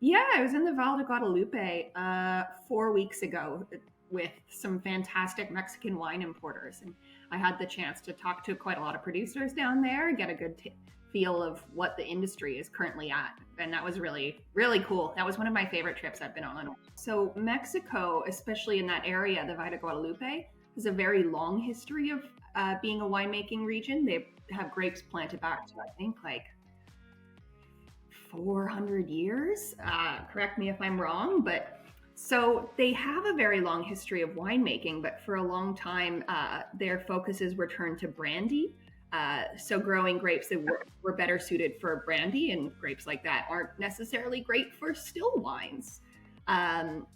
Yeah, I was in the Valle de Guadalupe 4 weeks ago with some fantastic Mexican wine importers, and I had the chance to talk to quite a lot of producers down there and get a good feel of what the industry is currently at, and that was really really cool. That was one of my favorite trips I've been on. So Mexico, especially in that area, the Valle de Guadalupe, has a very long history of being a winemaking region. They have grapes planted back to I think like 400 years. Correct me if I'm wrong, but so they have a very long history of winemaking, but for a long time, their focuses were turned to brandy. So growing grapes that were better suited for brandy, and grapes like that aren't necessarily great for still wines. Um,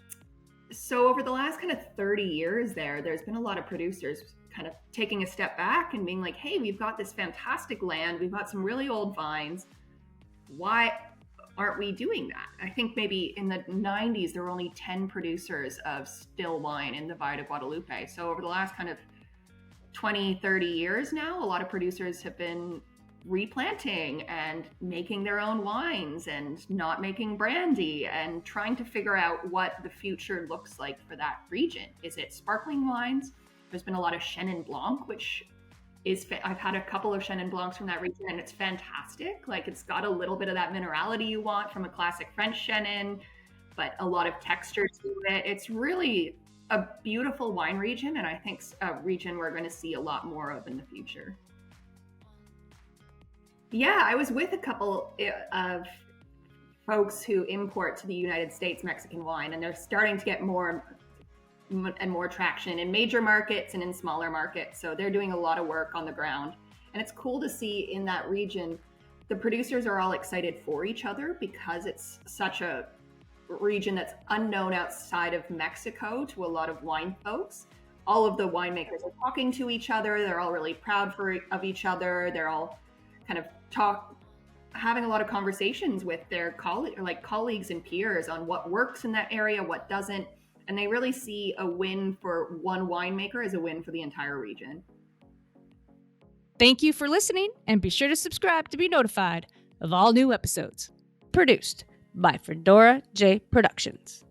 so over the last kind of 30 years there's been a lot of producers kind of taking a step back and being like, hey, we've got this fantastic land, we've got some really old vines, why aren't we doing that? I think maybe in the 90s, there were only 10 producers of still wine in the Valle de Guadalupe. So over the last kind of 20, 30 years now, a lot of producers have been replanting and making their own wines and not making brandy and trying to figure out what the future looks like for that region. Is it sparkling wines? There's been a lot of Chenin Blanc, which I've had a couple of Chenin Blancs from that region, and it's fantastic. Like, it's got a little bit of that minerality you want from a classic French Chenin, but a lot of texture to it. It's really a beautiful wine region, and I think a region we're going to see a lot more of in the future. Yeah, I was with a couple of folks who import to the United States Mexican wine, and they're starting to get more and more traction in major markets and in smaller markets. So they're doing a lot of work on the ground. And it's cool to see in that region, the producers are all excited for each other because it's such a region that's unknown outside of Mexico to a lot of wine folks. All of the winemakers are talking to each other. They're all really proud of each other. They're all kind of having a lot of conversations with their colleagues and peers on what works in that area, what doesn't. And they really see a win for one winemaker as a win for the entire region. Thank you for listening, and be sure to subscribe to be notified of all new episodes. Produced by Fedora J Productions.